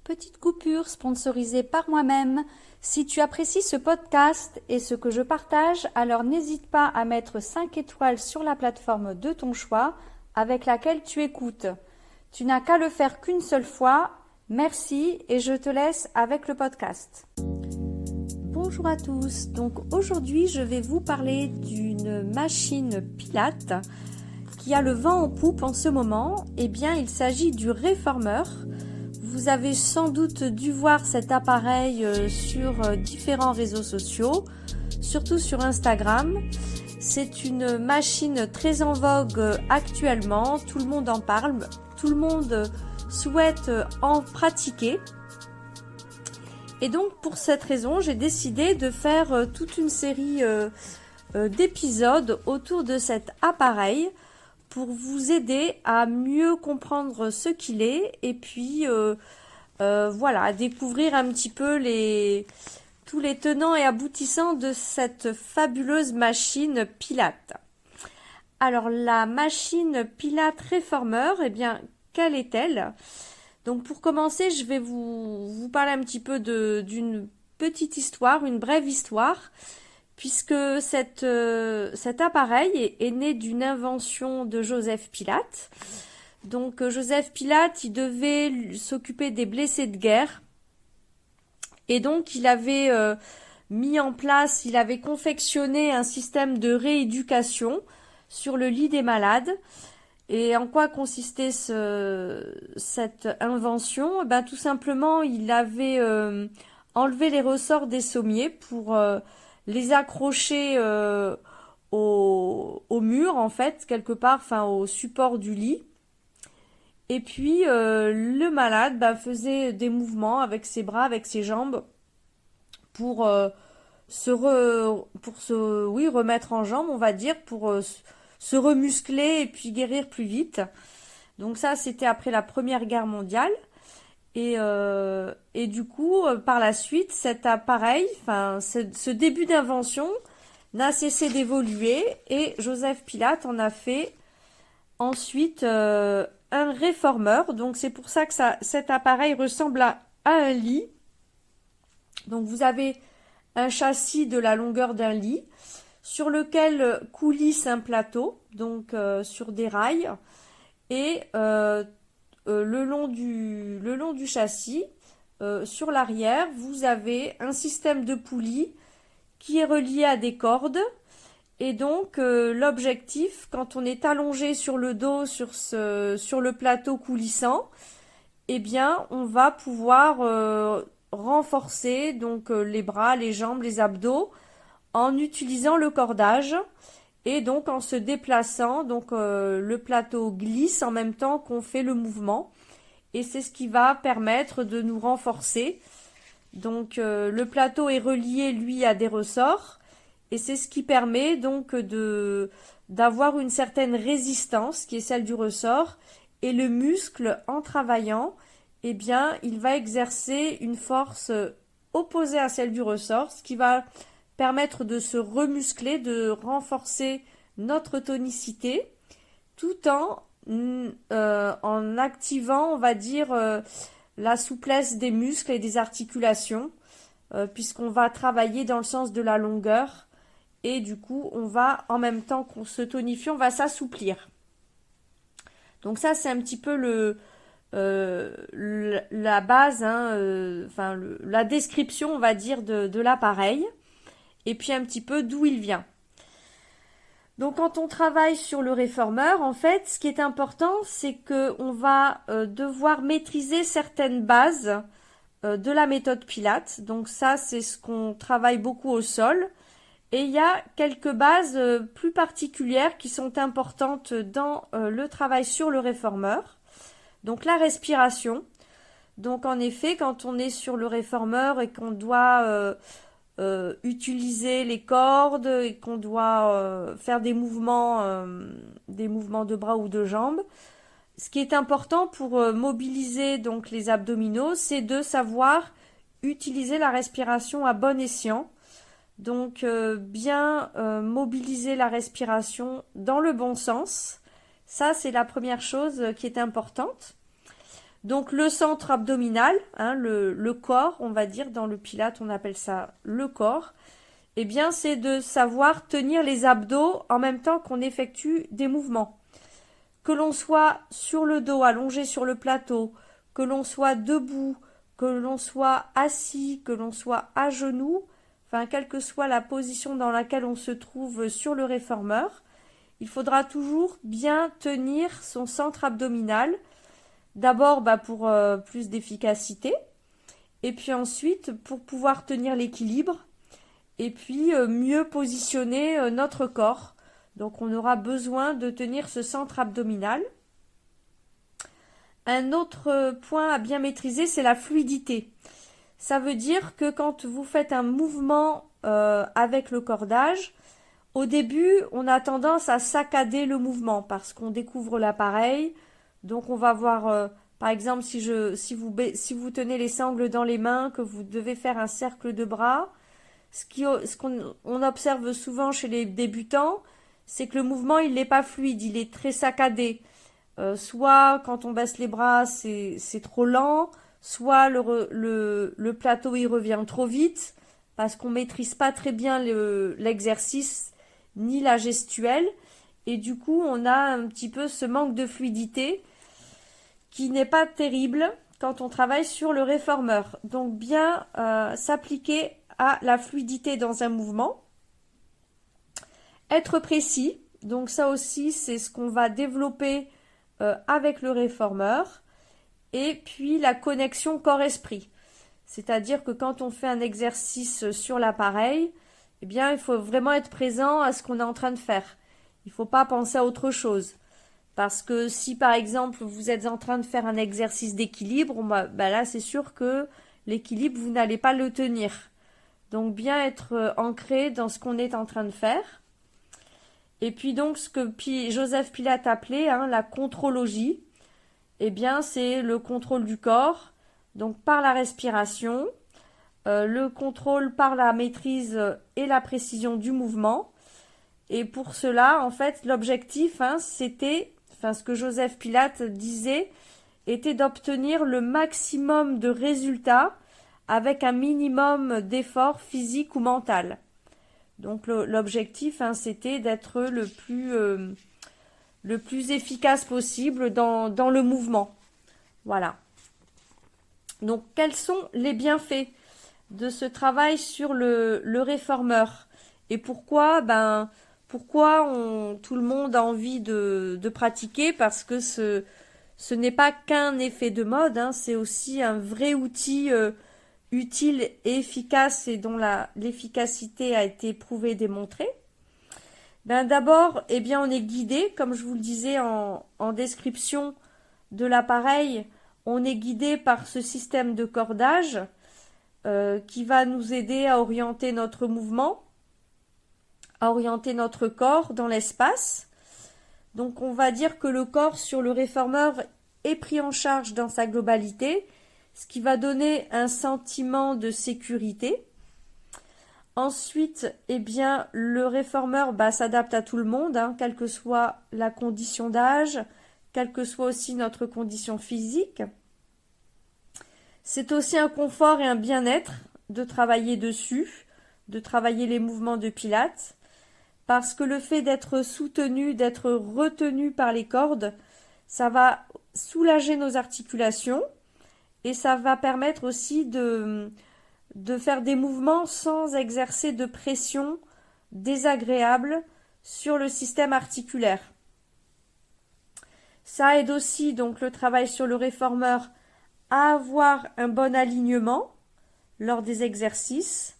Petite coupure sponsorisée par moi-même. Si tu apprécies ce podcast et ce que je partage, alors n'hésite pas à mettre 5 étoiles sur la plateforme de ton choix avec laquelle tu écoutes. Tu n'as qu'à le faire qu'une seule fois. Merci et je te laisse avec le podcast. Bonjour à tous. Donc aujourd'hui, je vais vous parler d'une machine Pilates qui a le vent en poupe en ce moment. Eh bien, il s'agit du Reformer. Vous avez sans doute dû voir cet appareil sur différents réseaux sociaux, surtout sur Instagram. C'est une machine très en vogue actuellement, tout le monde en parle, tout le monde souhaite en pratiquer. Et donc pour cette raison, j'ai décidé de faire toute une série d'épisodes autour de cet appareil pour vous aider à mieux comprendre ce qu'il est et puis voilà, découvrir un petit peu tous les tenants et aboutissants de cette fabuleuse machine Pilates. Alors la machine Pilates Reformer, eh bien, quelle est-elle ? Donc pour commencer, je vais vous parler un petit peu d'une petite histoire, une brève histoire, puisque cet appareil est né d'une invention de Joseph Pilates. Donc Joseph Pilates, il devait s'occuper des blessés de guerre. Et donc il avait il avait confectionné un système de rééducation sur le lit des malades. Et en quoi consistait cette invention ? Ben, tout simplement, il avait enlevé les ressorts des sommiers pour les accrocher au mur, en fait, quelque part, enfin au support du lit. Et puis, le malade faisait des mouvements avec ses bras, avec ses jambes, pour remettre en jambe, on va dire, pour se remuscler et puis guérir plus vite. Donc ça, c'était après la Première Guerre mondiale. Et du coup, par la suite, cet appareil, ce début d'invention n'a cessé d'évoluer et Joseph Pilates en a fait ensuite un réformeur. Donc c'est pour ça que cet appareil ressemble à un lit. Donc vous avez un châssis de la longueur d'un lit sur lequel coulisse un plateau, donc sur des rails, et le long du châssis, sur l'arrière, vous avez un système de poulies qui est relié à des cordes. Et donc l'objectif, quand on est allongé sur le dos sur le plateau coulissant, eh bien on va pouvoir renforcer donc les bras, les jambes, les abdos en utilisant le cordage et donc en se déplaçant. Donc le plateau glisse en même temps qu'on fait le mouvement et c'est ce qui va permettre de nous renforcer. Donc le plateau est relié lui à des ressorts. Et c'est ce qui permet donc d'avoir une certaine résistance qui est celle du ressort. Et le muscle, en travaillant, eh bien, il va exercer une force opposée à celle du ressort, ce qui va permettre de se remuscler, de renforcer notre tonicité, tout en activant, on va dire, la souplesse des muscles et des articulations, puisqu'on va travailler dans le sens de la longueur. Et du coup, on va, en même temps qu'on se tonifie, on va s'assouplir. Donc ça, c'est un petit peu la base, la description, on va dire, de l'appareil. Et puis un petit peu d'où il vient. Donc quand on travaille sur le réformeur, en fait, ce qui est important, c'est qu'on va devoir maîtriser certaines bases de la méthode Pilates. Donc ça, c'est ce qu'on travaille beaucoup au sol. Et il y a quelques bases plus particulières qui sont importantes dans le travail sur le réformeur. Donc la respiration. Donc en effet, quand on est sur le réformeur et qu'on doit utiliser les cordes et qu'on doit faire des mouvements de bras ou de jambes, ce qui est important pour mobiliser donc les abdominaux, c'est de savoir utiliser la respiration à bon escient. Donc bien mobiliser la respiration dans le bon sens. Ça, c'est la première chose qui est importante. Donc le centre abdominal, hein, le corps, on va dire, dans le Pilates, on appelle ça le corps, eh bien c'est de savoir tenir les abdos en même temps qu'on effectue des mouvements. Que l'on soit sur le dos, allongé sur le plateau, que l'on soit debout, que l'on soit assis, que l'on soit à genoux, enfin quelle que soit la position dans laquelle on se trouve sur le réformeur, il faudra toujours bien tenir son centre abdominal. D'abord pour plus d'efficacité, et puis ensuite pour pouvoir tenir l'équilibre, et puis mieux positionner notre corps. Donc on aura besoin de tenir ce centre abdominal. Un autre point à bien maîtriser, c'est la fluidité. Ça veut dire que quand vous faites un mouvement avec le cordage, au début, on a tendance à saccader le mouvement parce qu'on découvre l'appareil. Donc on va voir, par exemple, si vous tenez les sangles dans les mains, que vous devez faire un cercle de bras, ce qu'on observe souvent chez les débutants, c'est que le mouvement, il n'est pas fluide, il est très saccadé. Soit quand on baisse les bras, c'est trop lent, soit le plateau, il revient trop vite, parce qu'on maîtrise pas très bien l'exercice, ni la gestuelle, et du coup, on a un petit peu ce manque de fluidité qui n'est pas terrible quand on travaille sur le réformeur. Donc bien s'appliquer à la fluidité dans un mouvement. Être précis, donc ça aussi c'est ce qu'on va développer avec le réformeur. Et puis la connexion corps-esprit. C'est-à-dire que quand on fait un exercice sur l'appareil, eh bien il faut vraiment être présent à ce qu'on est en train de faire. Il ne faut pas penser à autre chose. Parce que si par exemple vous êtes en train de faire un exercice d'équilibre, là c'est sûr que l'équilibre vous n'allez pas le tenir. Donc bien être ancré dans ce qu'on est en train de faire. Et puis donc ce que Joseph Pilates appelait la contrologie, eh bien c'est le contrôle du corps, donc par la respiration, le contrôle par la maîtrise et la précision du mouvement. Et pour cela, en fait, l'objectif, c'était, ce que Joseph Pilates disait, était d'obtenir le maximum de résultats avec un minimum d'effort physique ou mental. Donc l'objectif, c'était d'être le plus efficace possible dans le mouvement. Voilà. Donc quels sont les bienfaits de ce travail sur le réformeur? Et pourquoi tout le monde a envie de pratiquer? Parce que ce n'est pas qu'un effet de mode, c'est aussi un vrai outil utile et efficace et dont l'efficacité a été prouvée et démontrée. D'abord, on est guidé, comme je vous le disais en description de l'appareil, on est guidé par ce système de cordage qui va nous aider à orienter notre mouvement, à orienter notre corps dans l'espace. Donc on va dire que le corps sur le réformeur est pris en charge dans sa globalité, ce qui va donner un sentiment de sécurité. Ensuite, le réformeur s'adapte à tout le monde, quelle que soit la condition d'âge, quelle que soit aussi notre condition physique. C'est aussi un confort et un bien-être de travailler dessus, de travailler les mouvements de Pilates, parce que le fait d'être soutenu, d'être retenu par les cordes, ça va soulager nos articulations et ça va permettre aussi de faire des mouvements sans exercer de pression désagréable sur le système articulaire. Ça aide aussi donc le travail sur le réformeur à avoir un bon alignement lors des exercices.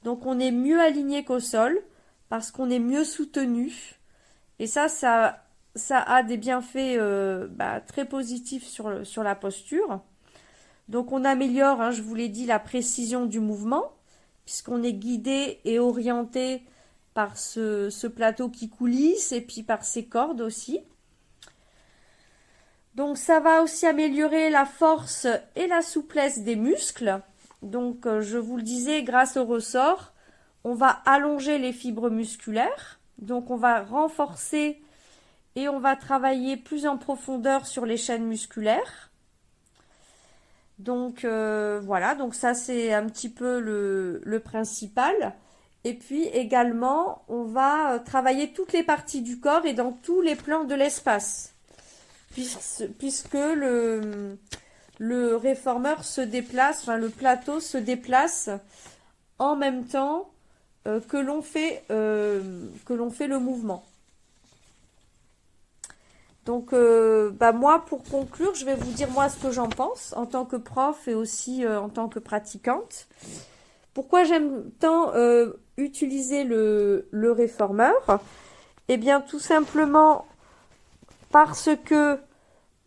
Donc on est mieux aligné qu'au sol parce qu'on est mieux soutenu. Et ça a des bienfaits très positifs sur la posture. Donc on améliore, je vous l'ai dit, la précision du mouvement, puisqu'on est guidé et orienté par ce plateau qui coulisse et puis par ces cordes aussi. Donc ça va aussi améliorer la force et la souplesse des muscles. Donc je vous le disais, grâce au ressort, on va allonger les fibres musculaires. Donc on va renforcer et on va travailler plus en profondeur sur les chaînes musculaires. Donc voilà, donc ça c'est un petit peu le principal. Et puis également, on va travailler toutes les parties du corps et dans tous les plans de l'espace. Puisque le réformeur se déplace, enfin le plateau se déplace en même temps que l'on fait le mouvement. Donc, moi, pour conclure, je vais vous dire moi ce que j'en pense en tant que prof et aussi en tant que pratiquante. Pourquoi j'aime tant utiliser le réformeur? Eh bien, tout simplement parce que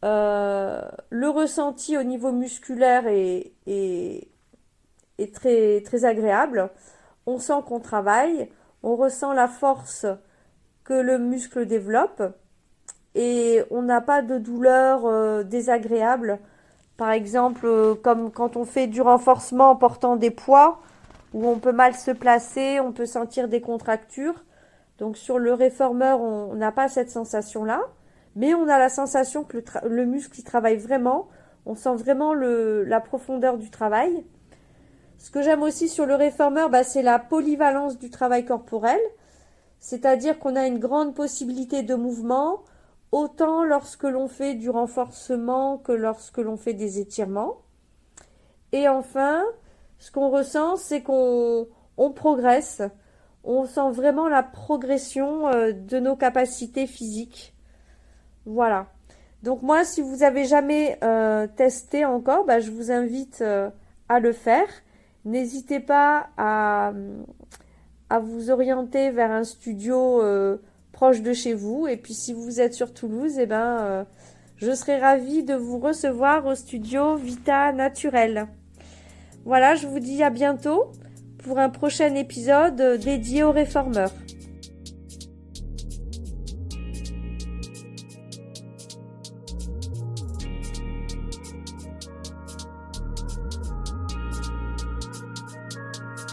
le ressenti au niveau musculaire est très, très agréable. On sent qu'on travaille, on ressent la force que le muscle développe et on n'a pas de douleur désagréable. Par exemple, comme quand on fait du renforcement en portant des poids, où on peut mal se placer, on peut sentir des contractures. Donc sur le réformeur, on n'a pas cette sensation-là, mais on a la sensation que le muscle il travaille vraiment. On sent vraiment la profondeur du travail. Ce que j'aime aussi sur le réformeur, c'est la polyvalence du travail corporel. C'est-à-dire qu'on a une grande possibilité de mouvement, autant lorsque l'on fait du renforcement que lorsque l'on fait des étirements. Et enfin, ce qu'on ressent, c'est qu'on progresse. On sent vraiment la progression de nos capacités physiques. Voilà. Donc moi, si vous avez jamais testé encore, je vous invite à le faire. N'hésitez pas à vous orienter vers un studio proche de chez vous. Et puis si vous êtes sur Toulouse, je serai ravie de vous recevoir au studio Vita Naturel. Voilà, je vous dis à bientôt pour un prochain épisode dédié aux réformeurs.